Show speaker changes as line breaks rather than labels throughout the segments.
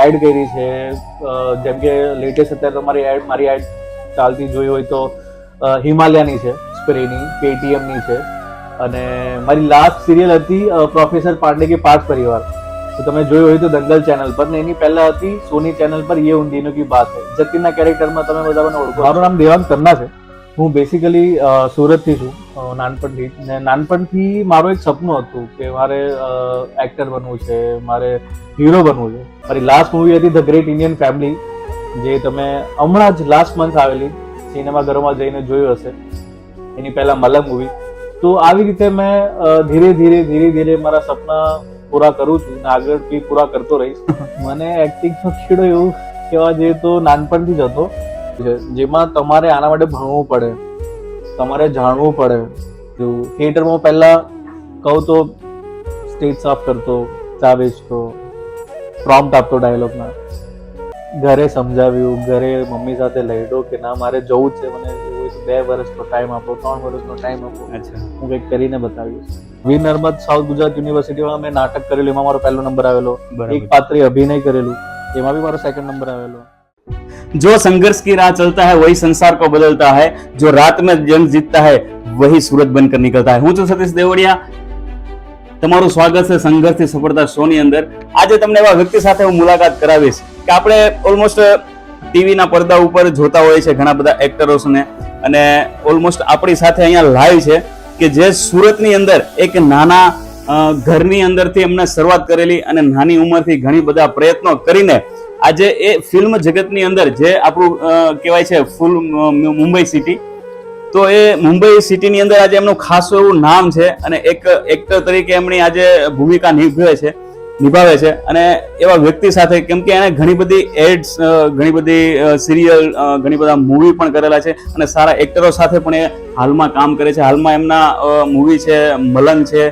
Add કરી છે, જેમ કે લેટેસ્ટ અત્યારે મારી એડ ચાલતી જોઈ હોય તો હિમાલયાની છે, સ્પ્રેની, KTMની છે, અને મારી લાસ્ટ સિરિયલ હતી પ્રોફેસર પાંડે કે પાંચ પરિવાર, તો તમે જોયું હોય તો દંગલ ચેનલ પર, ને એની પહેલા હતી સોની ચેનલ પર યે ઉન દિનોं की बात है. જતીનના કેરેક્ટરમાં તમે બધા મને ઓળખો. મારું નામ દેવાંગ તન્ના છે. હું બેસિકલી સુરતથી છું નાનપણથી, ને નાનપણથી મારું એક સપનું હતું કે મારે એક્ટર બનવું છે, મારે હીરો બનવું છે. મારી લાસ્ટ મૂવી હતી ધ ગ્રેટ ઇન્ડિયન ફેમિલી, જે તમે હમણાં જ લાસ્ટ મંથ આવેલી સિનેમાઘરોમાં જઈને જોયું હશે. એની પહેલા મલંગ મૂવી. તો આવી રીતે મેં ધીરે ધીરે મારા સપના પૂરા કરું છું અને આગળ બી પૂરા કરતો રહીશ. મને એક્ટિંગનો કીડો એવું કહેવા જઈએ તો નાનપણથી જ હતો, જેમાં તમારે આના માટે ભણવું પડે, તમારે જાણવું પડે. થિયેટરમાં પહેલા કહું તો સ્ટેજ સાફ કરતો, ચા વેચતો, પ્રોમ્પ્ટ આપતો ડાયલોગના, ઘરે સમજાવ્યું, ઘરે મમ્મી સાથે લડ્યો કે ના મારે જવું જ છે, મને 2 વર્ષનો ટાઈમ આપો, 3 વર્ષનો ટાઈમ આપો, હું કંઈક કરીને બતાવ્યું. વીર નર્મદ સાઉથ ગુજરાત યુનિવર્સિટીમાં મેં નાટક કરેલું, એમાં મારો પહેલો નંબર આવેલો. એક પાત્રે અભિનય કરેલું, એમાં બી મારો સેકન્ડ નંબર આવેલો.
जो संघर्ष की राह चलता है वही संसार को बदलता है, जो रात में जंग जीतता है वही सूरज बनकर निकलता है. હું છું સતીશ દેવડિયા, તમારું સ્વાગત છે સંઘર્ષથી સફળતા શોની અંદર. આજે તમને એવા વ્યક્તિ સાથે હું મુલાકાત કરાવીશ કે આપણે ઓલમોસ્ટ ટીવીના પડદા ઉપર જોતા હોઈએ છીએ ઘણા બધા એક્ટરોને, અને ઓલમોસ્ટ આપણી સાથે અહીંયા લાઈવ છે કે જે સુરતની અંદર એક નાના ઘરની અંદરથી એમને શરૂઆત કરેલી અને નાની ઉંમરથી ઘણી બધા પ્રયત્નો કરીને આજે એ ફિલ્મ જગતની અંદર જે આપણું કહેવાય છે ફૂલ મુંબઈ સિટી, તો એ મુંબઈ સિટીની અંદર આજે એમનું ખાસું એવું નામ છે અને એક એક્ટર તરીકે એમની આજે ભૂમિકા નિભાવે છે. અને એવા વ્યક્તિ સાથે, કેમ કે એને ઘણી બધી એડ્સ, ઘણી બધી સિરિયલ, ઘણી બધા મૂવી પણ કરેલા છે અને સારા એક્ટરો સાથે પણ એ હાલમાં કામ કરે છે. હાલમાં એમના મૂવી છે મલંગ છે,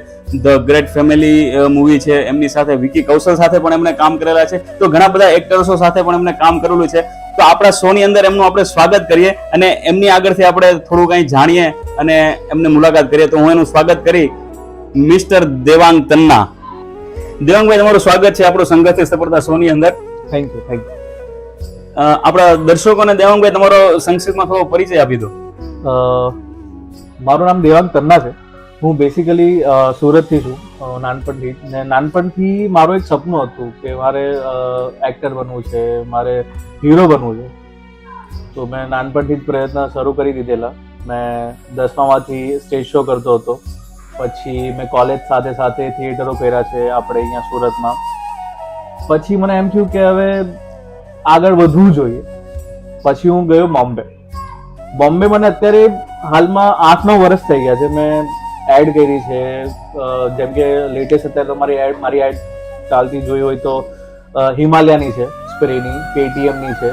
ધ ગ્રેટ ફેમિલી મૂવી છે, એમની સાથે વિકી કૌશલ સાથે પણ એમને કામ કરેલા છે. તો ઘણા બધા એક્ટર્સો સાથે પણ એમને કામ કરેલું છે. તો આપણા શોની અંદર એમનું આપણે સ્વાગત કરીએ અને એમની આગળથી આપણે થોડું કંઈ જાણીએ અને એમને મુલાકાત કરીએ. તો હું એનું સ્વાગત કરી મિસ્ટર દેવાંગ તન્ના. દેવાંગભાઈ, તમારું સ્વાગત છે આપણું સંઘર્ષથી સફળતા શોની અંદર.
Thank you.
આપણા દર્શકોને દેવાંગભાઈ તમારો સંક્ષિપ્તમાં થોડો પરિચય આપી દો.
મારું નામ દેવાંગ તન્ના છે. હું બેસિકલી સુરતથી છું નાનપણથી, ને નાનપણથી મારું એક સપનું હતું કે મારે એક્ટર બનવું છે, મારે હીરો બનવું છે. તો મેં નાનપણથી જ પ્રયત્ન શરૂ કરી દીધેલા. મેં 10મામાંથી સ્ટેજ શો કરતો હતો, પછી મેં કોલેજ સાથે થિયેટરો કર્યા છે આપણે અહીંયા સુરતમાં. પછી મને એમ થયું કે હવે આગળ વધવું જોઈએ. પછી હું ગયો બોમ્બે. મને અત્યારે હાલમાં 8-9 વર્ષ થઈ ગયા છે. મેં એડ કરી છે, જેમ કે લેટેસ્ટ અત્યારે મારી એડ ચાલતી જોઈ હોય તો હિમાલયાની છે, સ્પ્રેની, KTMની છે,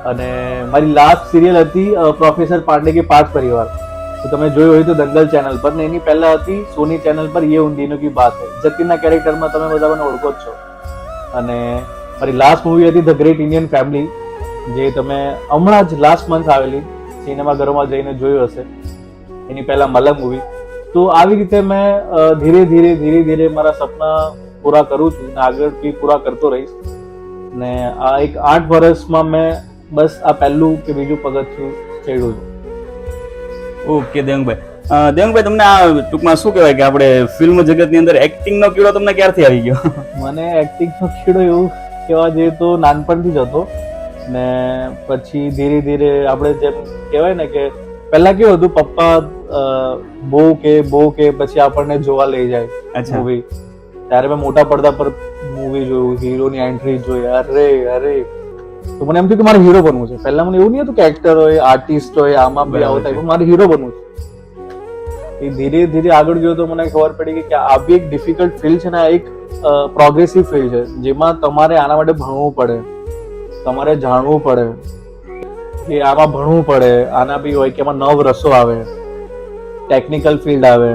અને મારી લાસ્ટ સિરિયલ હતી પ્રોફેસર પાંડે કે પાંચ પરિવાર, તો તમે જોયું હોય તો દંગલ ચેનલ પર, ને એની પહેલા હતી સોની ચેનલ પર યે ઉન દિનોं की बात है. જતીનના કેરેક્ટરમાં તમે બધા મને ઓળખો જ છો. અને મારી લાસ્ટ મૂવી હતી ધ ગ્રેટ ઇન્ડિયન ફેમિલી, જે તમે હમણાં જ લાસ્ટ મંથ આવેલી સિનેમાઘરોમાં જઈને જોયું હશે. એની પહેલા મલંગ મૂવી. તો આવી રીતે મેં ધીરે ધીરે મારા સપના પૂરા કરું છું અને આગળ બી પૂરા કરતો રહીશ. ને આ એક 8 વર્ષમાં મેં બસ આ પહેલું કે બીજું પગથિયું ચડ્યું છું.
ઓકે દેવાંગભાઈ, તમને આ ટૂંકમાં શું કહેવાય કે આપણે ફિલ્મ જગતની અંદર એક્ટિંગનો કીડો તમને ક્યારથી આવી ગયો?
મને એક્ટિંગનો કીડો એવું કહેવા જઈએ તો નાનપણથી જ હતો, ને પછી ધીરે ધીરે આપણે જેમ કહેવાય ને કે પહેલા કેવું હતું, પપ્પા બહુ કે પછી આપણને જોવા લઈ જાય મૂવી. ત્યારે મેં મોટા પડદા પર મૂવી જોયું, હીરોની એન્ટ્રી જોઈ, અરે તો મને એમ થયું કે મારે હીરો બનવું છે. પહેલા મને એવું નહીં હતું કે એક્ટર હોય, આર્ટિસ્ટ હોય, આમાં બી આવું થાય, મારે હીરો બનવું છે. એ ધીરે ધીરે આગળ ગયો તો મને ખબર પડી કે આ બી એક ડિફિકલ્ટ ફિલ્ડ છે ને, આ એક પ્રોગ્રેસિવ ફિલ્ડ છે, જેમાં તમારે આના માટે ભણવું પડે, તમારે જાણવું પડે કે આમાં ભણવું પડે. આના બી હોય કે એમાં 9 રસો આવે, ટેકનિકલ ફિલ્ડ આવે,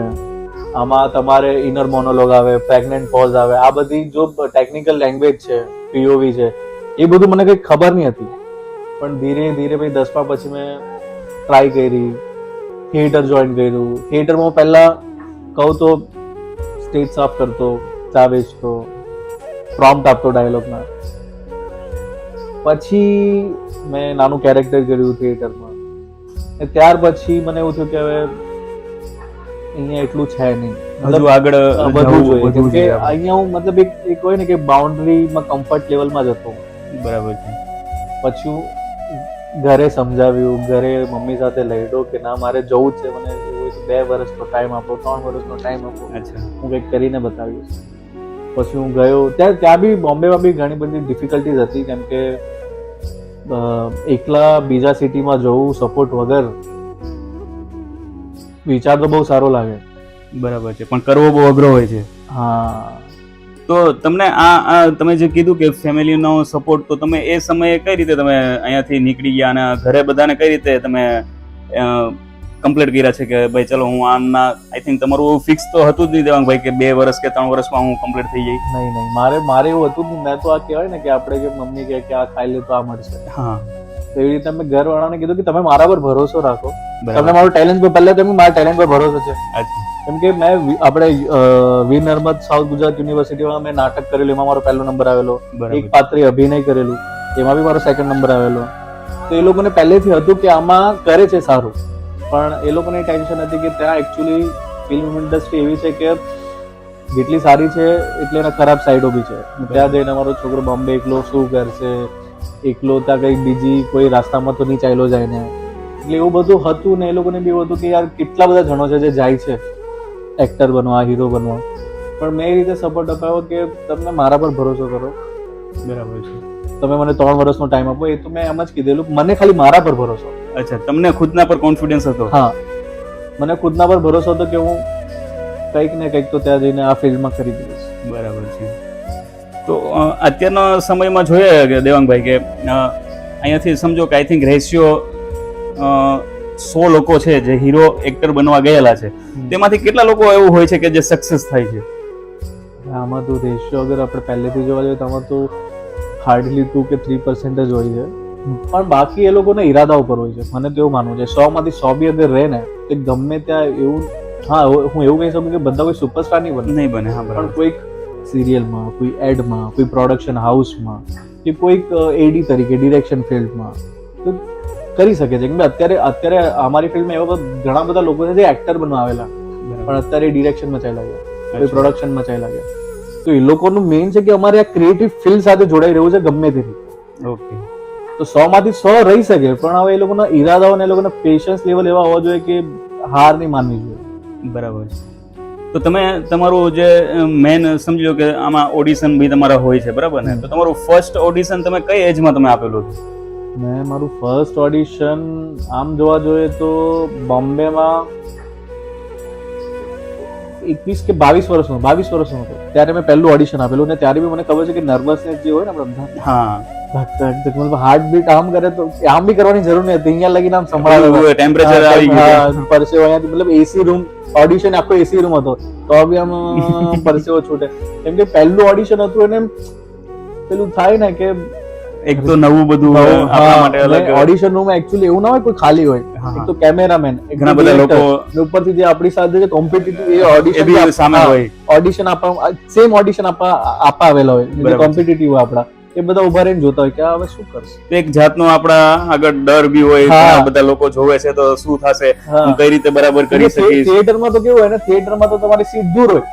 આમાં તમારે ઇનર મોનોલોગ આવે, પ્રેગ્નન્ટ પોઝ આવે. આ બધી જો ટેકનિકલ લેંગ્વેજ છે, POV છે, એ બધું મને કંઈ ખબર નહીં હતી. પણ ધીરે ધીરે પછી 10મા પછી મેં ટ્રાય કરી, થિયેટર જોઈન કર્યું. થિયેટરમાં પહેલા કહું તો સ્ટેજ સાફ કરતો, ચા વેચતો, પ્રોમ્પ્ટ આપતો ડાયલોગના. પછી મેં નાનું કેરેક્ટર કર્યું થિયેટરમાં. ત્યાર પછી મને એવું થયું કે હવે અહીંયા એટલું છે નહીં,
હજુ આગળ
વધવું જોઈએ. કેમ કે અહીંયા હું મતલબ એક હોય ને કે બાઉન્ડ્રીમાં કમ્ફર્ટ લેવલમાં જ હતો.
બરાબર છે.
પછી હું ઘરે સમજાવ્યું, ઘરે મમ્મી સાથે લડ્યો કે ના મારે જવું જ છે, મને એવું હોય તો 2 વર્ષનો ટાઈમ આપો, 3 વર્ષનો ટાઈમ આપો,
અચ્છા,
હું કંઈક કરીને બતાવીશ. પછી હું ગયો. ત્યાં બી બોમ્બેમાં બી ઘણી બધી ડિફિકલ્ટીઝ હતી, કેમ કે એકલા બીજા સિટીમાં જવું સપોર્ટ વગર વિચાર તો બહુ સારો લાગે.
બરાબર છે, પણ કરવો બહુ અઘરો હોય છે.
હા.
તો તમને આ તમે જે કીધું કે ફેમિલીનો સપોર્ટ, તો તમે એ સમયે કઈ રીતે તમે અહીંયાથી નીકળી ગયા અને ઘરે બધાને કઈ રીતે તમે કમ્પ્લીટ કર્યા છે કે ભાઈ ચલો હું આના, આઈ થિંક તમારું ફિક્સ તો હતું જ નહીં દેવાંગ ભાઈ કે 2 વર્ષ કે 3 વર્ષમાં હું કમ્પ્લીટ થઈ જઈશ?
નહીં, મારે એવું હતું જ નહીં. મેં તો આ કહેવાય ને કે આપણે કે મમ્મી કહે કે આ ખાઈ લે તો આ મળશે.
હા,
તો એવી રીતે મેં ઘરવાળાને કીધું કે તમે મારા પર ભરોસો રાખો, તમને મારું ટેલેન્ટ પર, પહેલા તમે મારા ટેલેન્ટ પર ભરોસો છે. કેમ કે મેં આપણે વીર નર્મદ સાઉથ ગુજરાત યુનિવર્સિટીમાં મેં નાટક કરેલું, એમાં મારો પહેલો નંબર આવેલો. એક પાત્રે અભિનય કરેલું, એમાં બી મારો 2nd નંબર આવેલો. તો એ લોકોને પહેલેથી હતું કે આમાં કરે છે સારું, પણ એ લોકોને ટેન્શન હતી કે ત્યાં એકચ્યુઅલી ફિલ્મ ઇન્ડસ્ટ્રી એવી છે કે જેટલી સારી છે એટલે એના ખરાબ સાઈડો બી છે. ત્યાં જઈને મારો છોકરો બોમ્બે એકલો શું કરશે, એકલો ત્યાં કઈ બીજી કોઈ રાસ્તામાં તો નહીં ચાલ્યો જાય ને, એટલે એવું બધું હતું. ને એ લોકોને બી એવું હતું કે યાર કેટલા બધા જણો છે જે જાય છે એક્ટર બનવા, હીરો બનવા, પણ મેં એ રીતે સપોર્ટ અપાયો કે તમે મારા પર ભરોસો કરો.
બરાબર છે.
તમે મને 3 વર્ષનો ટાઈમ આપો, એ તો મેં એમ જ કીધેલું, મને ખાલી મારા પર ભરોસો.
અચ્છા, તમને ખુદના પર કોન્ફિડન્સ હતો?
હા, મને ખુદના પર ભરોસો હતો કે હું કંઈક ને કંઈક તો ત્યાં જઈને આ ફિલ્ડમાં કરી દઈશ.
બરાબર છે. તો અત્યારના સમયમાં જોઈએ કે દેવાંગભાઈ કે અહીંયાથી સમજો કે આઈ થિંક રેશિયો 100 લોકો છે જે હીરો એક્ટર બનવા ગયેલા છે, તેમાંથી કેટલા લોકો એવું હોય છે કે જે સક્સેસ થાય છે?
આમાં તો રેશિયો અગર આપણે પહેલેથી જોવા જઈએ તો આમાં તો હાર્ડલી 2 કે 3% જ હોય છે, પણ બાકી એ લોકોના ઈરાદા ઉપર હોય છે. મને તો એવું માનવું છે 100 માંથી 100 બી અગર રહે ને તો ગમે ત્યાં એવું, હા હું એવું કહી શકું કે બધા કોઈ સુપરસ્ટાર નહીં બને. હા, પણ કોઈક સિરિયલમાં, કોઈ એડમાં, કોઈ પ્રોડક્શન હાઉસમાં કે કોઈક એડી તરીકે ડિરેક્શન ફિલ્ડમાં તો કરી શકે છે. કેમ કે અત્યારે અમારી ફિલ્ડમાં એવા ઘણા બધા લોકો છે જે એક્ટર બનવા આવેલા, પણ અત્યારે ડિરેક્શનમાં ચાલ્યા ગયા, કોઈ પ્રોડક્શનમાં ચાલ્યા ગયા. તો એ લોકોનું મેઇન છે કે અમારે આ ક્રિએટિવ ફિલ્ડ સાથે જોડાઈ રહેવું છે ગમે તે રીતે.
ઓકે,
તો 100 માંથી 100 રહી શકે, પણ હવે એ લોકોના ઈરાદાઓ અને એ લોકોના પેશન્સ લેવલ એવા હોવા જોઈએ કે હાર નહીં માનવી જોઈએ.
બરાબર છે. તો તમે તમારું જે મેન સમજો કે આમાં ઓડિશન બી તમારા હોય છે, બરાબર ને? તો તમારું ફર્સ્ટ ઓડિશન તમે કઈ એજમાં તમે આપેલું હતું?
મેં મારું ફર્સ્ટ ઓડિશન આમ જોવા જોઈએ તો બોમ્બેમાં 21 કે 22 વર્ષનો હતો ત્યારે મેં પહેલું ઓડિશન આપેલું. ને ત્યારે બી મને ખબર છે કે નર્વસનેસ જે હોય ને આપણે, હા, હાર્ટબીટ આમ કરે તો આમ બી કરવાની જરૂર નહીં હતી. અહીંયા લગીને આમ સંભળાવે, ટેમ્પરેચર આવી ગયું, પરસેવો અહીંયાથી, મતલબ એસી રૂમ, ઓડિશન આખો એસી રૂમ હતો તો બી આમ પરસેવો છૂટે. કેમ કે પહેલું ઓડિશન હતું અને પેલું થાય ને કે
એક તો નવું બધું આપણા માટે અલગ.
ઓડિશન રૂમ એકચ્યુઅલી એવું ના હોય કોઈ ખાલી હોય, એક તો કેમેરામેન, ઘણા બધા લોકો, ઉપરથી જે આપણી સાથે જે કોમ્પિટિટિવ એ ઓડિશન સામે હોય, ઓડિશન આપવા સેમ ઓડિશન આપવા આવેલા હોય, જે કોમ્પિટિટિવ હોય આપણા, એ બધા ઉભા રહીને જોતા હોય કે હવે શું કરશે.
એક જાતનો આપણા આગળ ડર બી હોય, ઘણા બધા લોકો જોવે છે તો શું થશે, હું કઈ રીતે બરાબર કરી શકીશ.
થિયેટરમાં તો કેવું હોય ને, થિયેટરમાં તો તમારી સીટ દૂર હોય,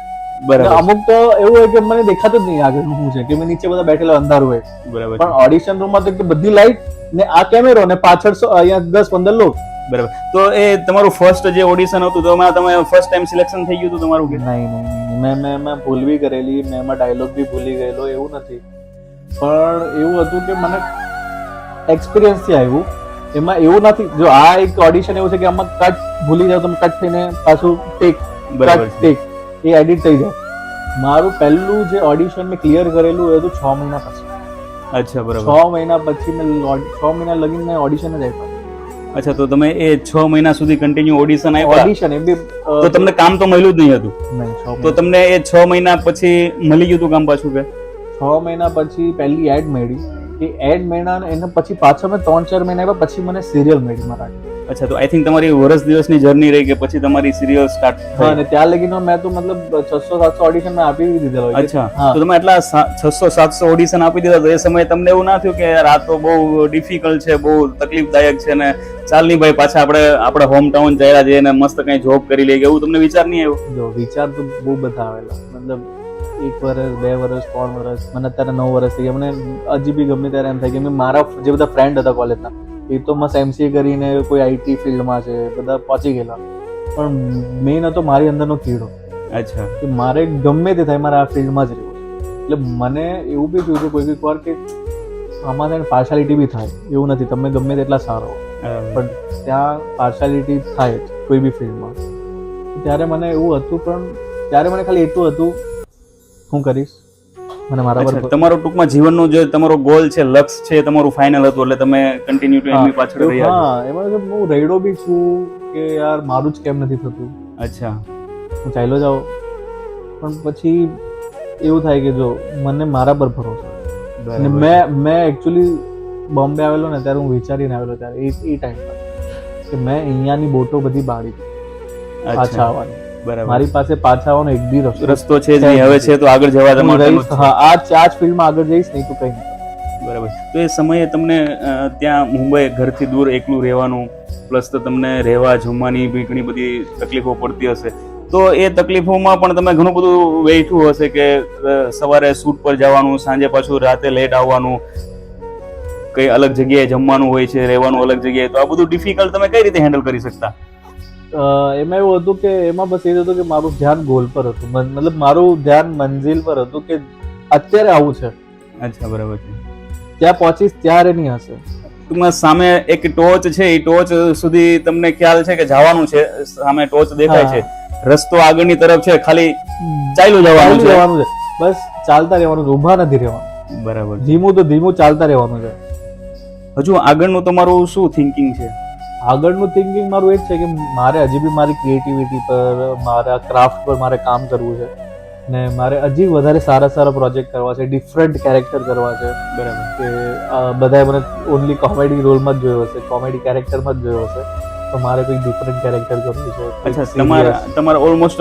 બરાબર, અમુક તો એવું હોય કે મને દેખાતું જ નહીં આગળ શું છે, કે મેં નીચે બધા બેઠેલા અંધારું હોય, બરાબર. પણ ઓડિશન રૂમમાં તો બધી લાઈટ ને આ કેમેરો ને પાછળ અહીંયા 10-15 લોકો,
બરાબર. તો એ તમારું ફર્સ્ટ જે ઓડિશન હતું તો એમાં તમે ફર્સ્ટ ટાઈમ સિલેક્શન થઈ ગયું હતું તમારું?
નહીં, મેં ભૂલ બી કરેલી, મેં એમાં ડાયલોગ બી ભૂલી ગયેલો, એવું નથી. પણ એવું હતું કે મને એક્સપિરિયન્સ થી આવ્યું. એમાં એવું નથી, જો આ એક ઓડિશન એવું છે કે આમાં કટ ભૂલી જાવ તમે, કટ થઈને પાછું ટેક, ટેક એ એડિટ થઈ જાય. મારું પહેલું જે ઓડિશન મેં ક્લિયર કરેલું એ હતું 6 મહિના પછી.
અચ્છા, બરાબર.
6 મહિના પછી મેં 6 મહિના લગીને મેં ઓડિશન જ આપ્યા.
અચ્છા, તો તમે એ 6 મહિના સુધી કન્ટિન્યુ ઓડિશન આપ્યા?
ઓડિશન એ બી
તો તમને કામ તો મળ્યું જ નહીં હતું?
નહીં.
તો તમને એ 6 મહિના પછી મળી ગયું હતું કામ પાછું કે?
6 મહિના પછી પહેલી એડ મળી, એ એડ મહિના એના પછી પાછા મેં 3-4 મહિના આવ્યા પછી મને સિરિયલ મળી મરાઠી.
અચ્છા, તો આઈ થિંક તમારી વર્ષ દિવસની જર્ની રહી કે પછી તમારી સિરિયલ સ્ટાર્ટ
હા, અને ત્યાં લગીનો મેં તો મતલબ 600-700 ઓડિશન મેં આપી દીધેલો.
અચ્છા,
હા.
તો તમે એટલા 600-700 ઓડિશન આપી દીધા તો એ સમયે તમને એવું ના થયું કે યાર આ તો બહુ ડિફિકલ્ટ છે, બહુ તકલીફદાયક છે ને ચાલ નહીં ભાઈ પાછા આપણે હોમ ટાઉન જયા જઈએ ને મસ્ત કઈ જોબ કરી લઈએ, એવું તમને વિચાર નહીં આવ્યો?
જો વિચાર તો બહુ બધા આવેલા, મતલબ 1 વર્ષ 2 વર્ષ 3 વર્ષ, મને અત્યારે 9 વર્ષ થઈ ગયા. મને હજી બી ગમે ત્યારે એમ થાય કે મારા જે બધા ફ્રેન્ડ હતા કોલેજના એ તો મસ્ત MCA કરીને કોઈ IT ફિલ્ડમાં છે, બધા પહોંચી ગયેલા, પણ મેઇન હતો મારી અંદરનો કીડો
અચ્છા,
કે મારે ગમે તે થાય મારે આ ફિલ્ડમાં જ રહેવું છે. એટલે મને એવું બી થયું છે કોઈક વાર કે આમાં છે પાર્શિયાલિટી બી થાય, એવું નથી તમે ગમે તેટલા સારા હો પણ ત્યાં પાર્શિયાલિટી થાય જ કોઈ બી ફિલ્ડમાં. ત્યારે મને એવું હતું, પણ ત્યારે મને ખાલી એટલું હતું હું કરીશ, મને મારા પર
તમારો ટૂંકમાં જીવનનો જે તમારો ગોલ છે, લક્ષ્ય છે, તમારું ફાઇનલ હતું એટલે તમે કન્ટિન્યુ ટુ એમની પાછળ રહ્યા.
હા, એમાં હું રહીડો બી છું કે યાર મારું જ કેમ નથી થતું.
અચ્છા,
હું ચાલ્યો જાઉં, પણ પછી એવું થાય કે જો મને મારા પર ભરોસો. અને મેં એકચ્યુઅલી બોમ્બે આવેલો ને ત્યારે હું વિચારીને આવેલો ત્યારે એ ટાઈમ પર કે મેં અહીંયાની બોટો બધી બાળી પાછા આવવાની. મારી પાસે પાછા આવવાનો એક બી
રસ્તો છે જ નહીં, હવે છે તો આગળ જવા તમારે.
હા, આ જ ફિલ્ડમાં આગળ જઈશ નહીં તો કઈ નહીં.
બરાબર. તો એ સમયે તમને ત્યાં મુંબઈ ઘરથી દૂર એકલું રહેવાનું, પ્લસ તો તમને રહેવા જમવાની બી ઘણી બધી તકલીફો પડતી હશે, તો એ તકલીફોમાં પણ તમે ઘણું બધું વેઠવું હશે કે સવારે શૂટ પર જવાનું, સાંજે પાછું રાતે લેટ આવવાનું, કઈ અલગ જગ્યાએ જમવાનું હોય છે, રહેવાનું અલગ જગ્યાએ, તો આ બધું ડિફિકલ્ટ તમે કઈ રીતે હેન્ડલ કરી શકતા?
એમાં એવું હતું કે એમાં બસ એ હતું કે મારું ધ્યાન ગોલ પર હતું, મતલબ મારું ધ્યાન મંજિલ પર હતું કે અત્યારે આવું છે.
અચ્છા, બરાબર છે.
ત્યાં પહોંચીશ ત્યારે નહીં હશે.
ટૂંકમાં સામે એક ટોચ છે, એ ટોચ સુધી તમને ખ્યાલ છે કે જવાનું છે, સામે ટોચ દેખાય છે, રસ્તો આગળની તરફ છે, ખાલી ચાલ્યું જવાનું છે,
બસ ચાલતા રહેવાનું છે, ઊભા નથી રહેવાનું.
બરાબર.
ધીમું તો ધીમું ચાલતા રહેવાનું છે.
હજુ આગળનું તમારું શું થિંકિંગ છે?
આગળનું થિંકિંગ મારું એ જ છે કે મારે હજી બી મારી ક્રિએટિવિટી પર, મારા ક્રાફ્ટ પર મારે કામ કરવું છે ને મારે હજી વધારે સારા પ્રોજેક્ટ કરવા છે, ડિફરન્ટ કેરેક્ટર કરવા છે.
બરાબર.
કે બધાએ મને ઓનલી કોમેડી રોલમાં જ જોયો હશે, કોમેડી કેરેક્ટરમાં જ જોયો હશે, તો મારે કોઈ ડિફરન્ટ કેરેક્ટર કરવું છે.
અચ્છા, તમારા ઓલમોસ્ટ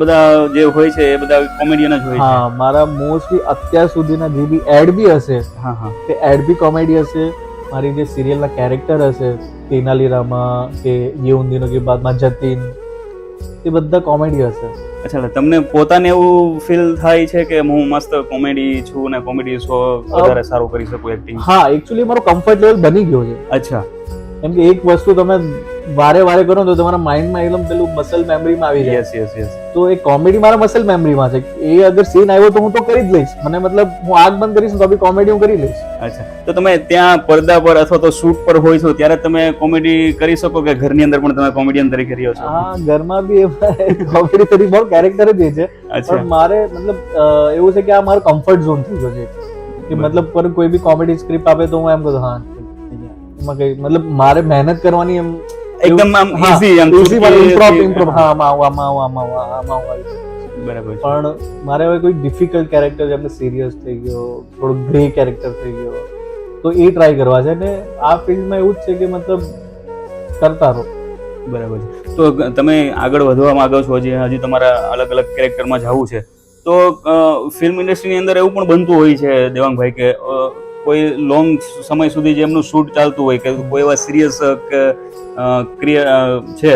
બધા જે હોય છે એ બધા કોમેડિયન જ હોય છે?
હા, મારા મોસ્ટલી અત્યાર સુધીના જે બી એડ બી હશે,
હા હા,
તે એડ બી કોમેડી હશે. મારી જે સિરિયલના કેરેક્ટર હશે, તેનાલી રામા કે યે ઉન દિનો કે બાદમાં જતીન, એ બધા કોમેડી હશે.
અચ્છા, તમને પોતાને એવું ફીલ થાય છે કે હું મસ્ત કોમેડી છું ને કોમેડી શો વધારે સારું કરી શકું એક્ટિંગ?
હા, એકચ્યુઅલી મારો કમ્ફર્ટ લેવલ બની ગયો છે.
અચ્છા,
કેમ કે એક વસ્તુ તમે વારે કરો તો તમારા માઇન્ડમાં એકદમ પેલું મસલ મેમરીમાં આવી જાય.
યસ.
તો એ કોમેડી મારા મસલ મેમરીમાં છે. એ અગર સીન આવ્યો તો હું તો કરી જ લઈશ. મને મતલબ હું આંખ બંધ કરીશ તો બી કોમેડી હું કરી લઈશ.
અચ્છા, તો તમે ત્યાં પડદા પર અથવા તો શૂટ પર હોય છો ત્યારે તમે કોમેડી કરી શકો કે ઘરની અંદર પણ તમે કોમેડિયન તરીકે રહ્યો છો?
હા, ઘરમાં બી કોમેડી તરીકે મારું કેરેક્ટર જ એ છે. પણ મારે મતલબ એવું છે કે આ મારો કમ્ફર્ટ ઝોન થઈ ગયો છે કે મતલબ પર કોઈ બી કોમેડી સ્ક્રિપ્ટ આપે તો હું એમ કહું હા એમાં કઈ મતલબ મારે મહેનત કરવાની એમ
એકદમ આમ ઈઝી
ઇમ્પ્રોવ આમાં
બરાબર.
પણ મારે હવે કોઈ ડિફિકલ્ટ કેરેક્ટર જેમ કે સિરિયસ થઈ ગયો, થોડો ગ્રે કેરેક્ટર થઈ ગયો, તો એ ટ્રાય કરવા છે. ને આ ફિલ્ડમાં એવું જ છે કે મતલબ કરતા રહો.
બરાબર છે. તો તમે આગળ વધવા માંગો છો, હજી તમારા અલગ અલગ કેરેક્ટરમાં જવું છે, તો ફિલ્મ ઇન્ડસ્ટ્રીની અંદર એવું પણ બનતું હોય છે દેવાંગભાઈ કે કોઈ લોંગ સમય સુધી જે એમનું શૂટ ચાલતું હોય કે કોઈ એવા સિરિયસ છે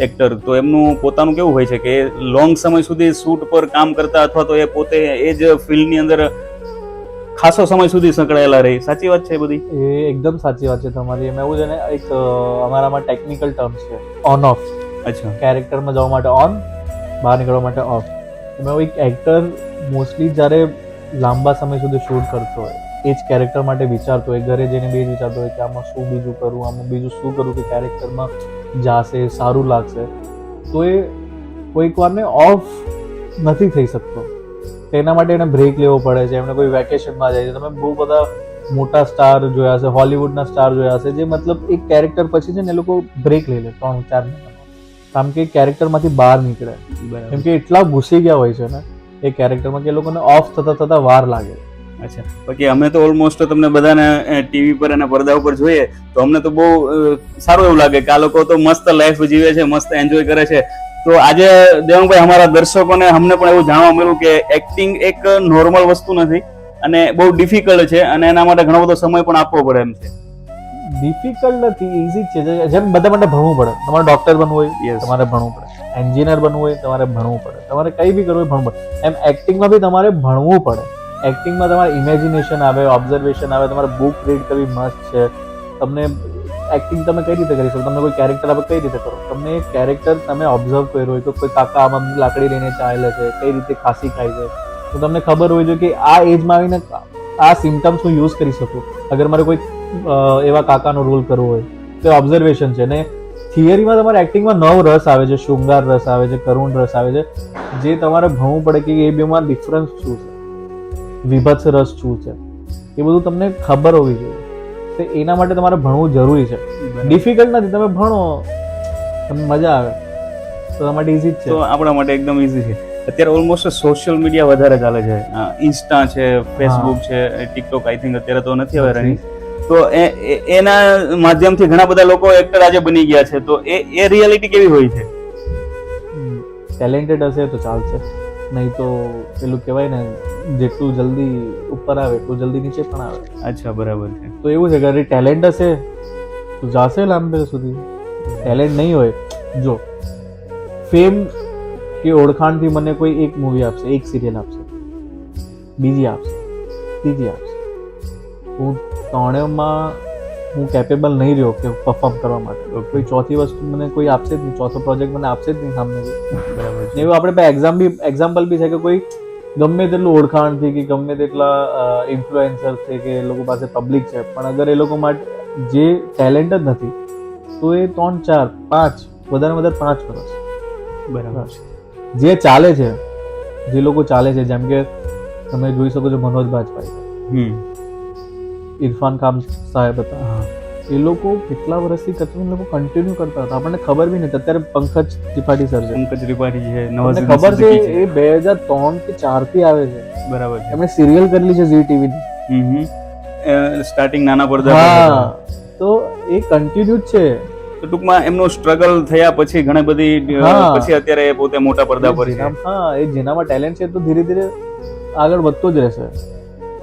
એક્ટર, તો એમનું પોતાનું કેવું હોય છે કે લોંગ સમય સુધી શૂટ પર કામ કરતા અથવા તો એ પોતે એ જ ફિલ્ડની અંદર ખાસો સમય સુધી સંકળાયેલા રહે. સાચી વાત છે બધી?
એ એકદમ સાચી વાત છે તમારી. એમાં એવું છે ને, એક અમારામાં ટેકનિકલ ટર્મ્સ છે ઓન ઓફ.
અચ્છા,
કેરેક્ટરમાં જવા માટે ઓન, બહાર નીકળવા માટે ઓફ. એમાં એક એક્ટર મોસ્ટલી જ્યારે લાંબા સમય સુધી શૂટ કરતો હોય, એ જ કેરેક્ટર માટે વિચારતો હોય, ઘરે જઈને બે જ વિચારતો હોય કે આમાં શું બીજું કરું, આમાં બીજું શું કરું કે કેરેક્ટરમાં જાશે, સારું લાગશે, તો એ કોઈક વારને ઓફ નથી થઈ શકતો. તેના માટે એને બ્રેક લેવો પડે છે, એમને કોઈ વેકેશનમાં જાય છે. તમે બહુ બધા મોટા સ્ટાર જોયા છે, હોલિવૂડના સ્ટાર જોયા છે, જે મતલબ એક કેરેક્ટર પછી છે ને એ લોકો બ્રેક લઈ લે 3-4 મહિના, કારણ કે કેરેક્ટરમાંથી બહાર નીકળે. કેમ કે એટલા ઘૂસી ગયા હોય છે ને એ કેરેક્ટરમાં કે એ લોકોને ઓફ થતા વાર લાગે.
અચ્છા, બાકી અમે તો ઓલમોસ્ટ તમને બધાને ટીવી પર અને પડદા ઉપર જોઈએ તો અમને તો બહુ સારું એવું લાગે કે આ લોકો તો મસ્ત લાઈફ જીવે છે, મસ્ત એન્જોય કરે છે. તો આજે દેવાંગભાઈ અમારા દર્શકોને અમને પણ એવું જાણવા મળ્યું કે એક્ટિંગ એક નોર્મલ વસ્તુ નથી અને બહુ ડિફિકલ્ટ છે અને એના માટે ઘણો બધો સમય પણ આપવો પડે એમ છે.
ડિફિકલ્ટ નથી, ઇઝી છે. જેમ બધા માટે ભણવું પડે. તમારે ડોક્ટર બનવું હોય
Yes.
તમારે ભણવું પડે, એન્જિનિયર બનવું હોય તમારે ભણવું પડે, તમારે કઈ બી કરવું હોય ભણવું પડે. એમ એક્ટિંગમાં બી તમારે ભણવું પડે. એક્ટિંગમાં તમારે ઇમેજિનેશન આવે, ઓબ્ઝર્વેશન આવે, તમારે બુક રીડ કરવી મસ્ત છે. તમને એક્ટિંગ તમે કઈ રીતે કરી શકો? તમને કોઈ કેરેક્ટર આપે કઈ રીતે કરો? તમને એ કેરેક્ટર તમે ઓબ્ઝર્વ કર્યો હોય તો કોઈ કાકા આમાં લાકડી લઈને ચાલે છે, કઈ રીતે ખાંસી ખાય છે, તો તમને ખબર હોય છે કે આ એજમાં આવીને આ સિમ્ટમ્સ હું યુઝ કરી શકું. અગર મારે કોઈ એવા કાકાનો રોલ કરવો હોય તો ઓબ્ઝર્વેશન છે. ને થિયરીમાં તમારે એક્ટિંગમાં 9 રસ આવે છે, શૃંગાર રસ આવે છે, કરુણ રસ આવે છે, જે તમારે ભણવું પડે કે એ બેમાં ડિફરન્સ શું છે, વિભત્સ રસ શું છે, એ બધું તમને ખબર હોવી જોઈએ. તો એના માટે તમારે ભણવું જરૂરી છે. ડિફિકલ્ટ નથી, તમે ભણો, તમને મજા આવે તો તમારા માટે ઇઝી જ છે.
તો આપણા માટે એકદમ ઇઝી છે. અત્યારે ઓલમોસ્ટ સોશિયલ મીડિયા વધારે ચાલે છે. ઇન્સ્ટા છે, ફેસબુક છે, ટિકટોક આઈ થિંક અત્યારે તો નથી હવે રહી. તો એના માધ્યમથી ઘણા બધા લોકો એક્ટર આજે બની ગયા છે. તો એ રિયાલિટી કેવી હોય છે?
ટેલેન્ટેડ હશે તો ચાલશે, નહીં તો પેલું કહેવાય ને, જેટલું જલ્દી ઉપર આવે એટલું જલ્દી નીચે પણ આવે.
અચ્છા, બરાબર છે.
તો એવું છે કે અરે ટેલેન્ટ હશે તો જાશે લાંબે સુધી. ટેલેન્ટ નહીં હોય, જો ફેમ કે ઓળખાણથી મને કોઈ એક મૂવી આપશે, એક સિરિયલ આપશે, બીજી આપશે, ત્રીજી આપશે, હું ત્રણેયમાં હું કેપેબલ નહીં રહ્યો કે પરફોર્મ કરવા માટે. કોઈ ચોથી વસ્તુ મને કોઈ આપશે જ નહીં, ચોથો પ્રોજેક્ટ મને આપશે જ નહીં સામે.
બરાબર છે.
એવું આપણે એક્ઝામ્પલ બી છે કે કોઈ ગમે તેટલું ઓળખાણથી કે ગમે તેટલા ઇન્ફ્લુએન્સર છે કે એ લોકો પાસે પબ્લિક છે, પણ અગર એ લોકો માટે જે ટેલેન્ટ જ નથી તો એ 3, 4, 5 વધારે 5 વર્ષ
બરાબર છે.
જે ચાલે છે, જે લોકો ચાલે છે, જેમ કે તમે જોઈ શકો છો મનોજ બાજપાઈ, ઇરફાન ખાન સાહેબ હતા, એ લોકો કેટલા વર્ષથી કરતા, લોકો કન્ટિન્યુ કરતા હતા, આપણને ખબર બી નથી. અત્યારે પંકજ ત્રિપાઠી સર છે,
પંકજ ત્રિપાઠી છે,
તમને ખબર છે એ 2003 કે 4 થી આવે છે.
બરાબર છે.
એમણે સિરિયલ કરેલી છે ઝી ટીવી ની.
સ્ટાર્ટિંગ નાના પડદા.
હા, તો એ કન્ટિન્યુ જ છે.
તો ટૂંકમાં એમનું સ્ટ્રગલ થયા પછી ઘણી બધી પછી અત્યારે પોતે મોટા પડદા પર છે.
હા, એ જેનામાં ટેલેન્ટ છે તો ધીરે ધીરે આગળ વધતો જ રહેશે.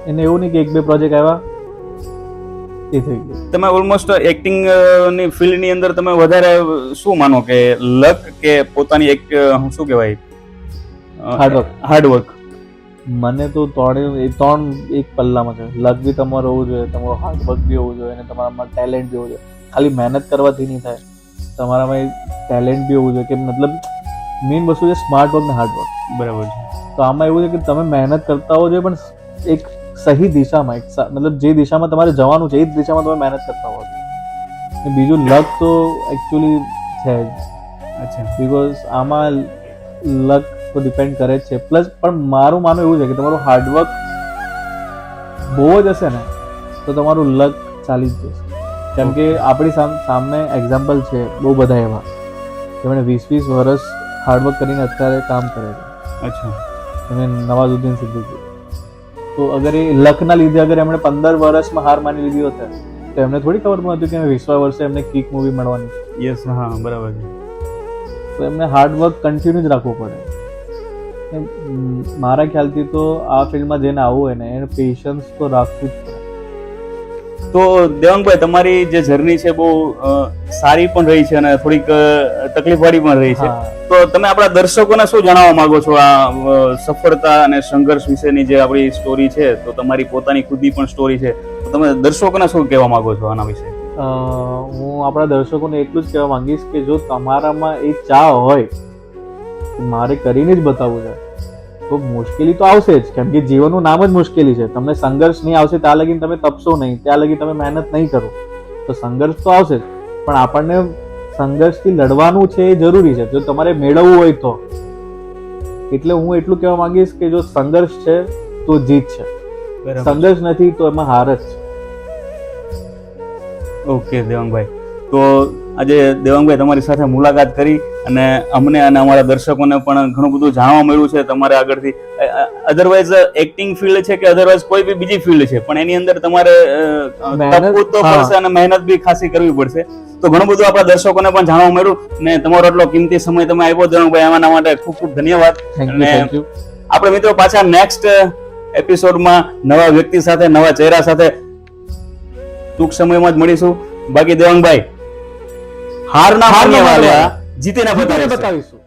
એને એવું નહીં કે 1-2 પ્રોજેક્ટ આવ્યા એ થઈ ગયું.
તમે ઓલમોસ્ટ એક્ટિંગ ની ફિલ્ડ ની અંદર તમે વધારે શું માનો કે લક કે પોતાની એક શું કહેવાય હાર્ડવર્ક?
મને તો ત્રણ એક પલ્લામાં છે. લક બી તમારો હોવું જોઈએ, તમારો હાર્ડવર્ક બી હોવું જોઈએ અને તમારામાં ટેલેન્ટ બી હોવું જોઈએ. ખાલી મહેનત કરવાથી નહીં થાય, તમારામાં ટેલેન્ટ બી હોવું જોઈએ. કે મતલબ મેઇન વસ્તુ છે સ્માર્ટ વર્ક ને હાર્ડવર્ક.
બરાબર છે.
તો આમાં એવું છે કે તમે મહેનત કરતા હોવો જોઈએ, પણ એક સહી દિશામાં, મતલબ જે દિશામાં તમારે જવાનું છે એ જ દિશામાં તમે મહેનત કરતા હોવો જોઈએ. બીજું લક તો એકચ્યુઅલી છે જ.
અચ્છા,
બિકોઝ આમાં લક તો ડિપેન્ડ કરે જ છે. પ્લસ પણ મારું માનવું એવું છે કે તમારું હાર્ડવર્ક બહુ જ હશે ને તો તમારું લક ચાલી જ જશે. કેમ કે આપણી સામે એક્ઝામ્પલ છે બહુ બધા એવા જેમણે 20-20 વર્ષ હાર્ડવર્ક કરીને અત્યારે કામ કરે છે.
અચ્છા,
એમને નવાઝુદ્દીન સિદ્દીકી. તો અગર એ લકના લીધે અગર એમણે 15 વર્ષમાં હાર માની લીધી હોત તો એમને થોડી ખબર પડતી કે 20 વર્ષે એમને કિક મૂવી મળવાની.
યસ, હા, બરાબર છે.
તો એમને હાર્ડવર્ક કન્ટિન્યુ જ રાખવું પડે. મારા ખ્યાલથી તો આ ફિલ્ડમાં જેને આવવું હોય ને એને પેશન્સ તો રાખવું જ પડે.
તો દેવાંગભાઈ, તમારી જે જર્ની છે બહુ સારી પણ રહી છે અને થોડીક તકલીફવાળી પણ રહી છે. તો તમે આપણા દર્શકોને શું જણાવવા માંગો છો આ સફળતા અને સંઘર્ષ વિશેની જે આપણી સ્ટોરી છે? તો તમારી પોતાની ખુદની પણ સ્ટોરી છે, તો તમે દર્શકોને શું કહેવા માંગો છો આના વિશે?
હું આપણા દર્શકોને એટલું જ કહેવા માંગીશ કે જો તમારામાં એ ચાહ હોય કે મારે કરીને જ બતાવવું છે તો મુશ્કેલી તો આવશે જ. કેમ કે જીવનનું નામ જ મુશ્કેલી છે. તમને સંઘર્ષ નહીં આવશે ત્યાં લગીને તમે તપશો નહીં, ત્યાં લગી તમે મહેનત નહીં કરો તો સંઘર્ષ તો આવશે જ. પણ આપણને સંઘર્ષથી લડવાનું છે એ જરૂરી છે જો તમારે મેળવવું હોય તો. એટલે હું એટલું કહેવા માંગીશ કે જો સંઘર્ષ છે તો જીત છે, સંઘર્ષ નથી તો એમાં હાર જ છે.
ઓકે દેવાંગભાઈ, તો આજે દેવાંગભાઈ તમારી સાથે મુલાકાત કરી અને અમને અને અમારા દર્શકોને પણ ઘણું બધું જાણવા મળ્યું છે તમારે આગળથી. અધરવાઇઝ એક્ટિંગ ફિલ્ડ છે કે અધરવાઇઝ કોઈ બી બીજી ફિલ્ડ છે, પણ એની અંદર તમારે તપવું તો પડશે અને મહેનત બી ખાસી કરવી પડશે. તો ઘણું બધું આપણા દર્શકોને પણ જાણવા મળ્યું ને તમારો એટલો કિંમતી સમય તમે આપ્યો ધરણભાઈ, આના માટે ખૂબ ખૂબ ધન્યવાદ.
Thank you.
આપણે મિત્રો પાછા નેક્સ્ટ એપિસોડમાં નવા વ્યક્તિ સાથે, નવા ચહેરા સાથે ટૂંક સમયમાં જ મળીશું. બાકી દેવાંગભાઈ, હાર ના માનને વાળા જીતીને બતાવીશું.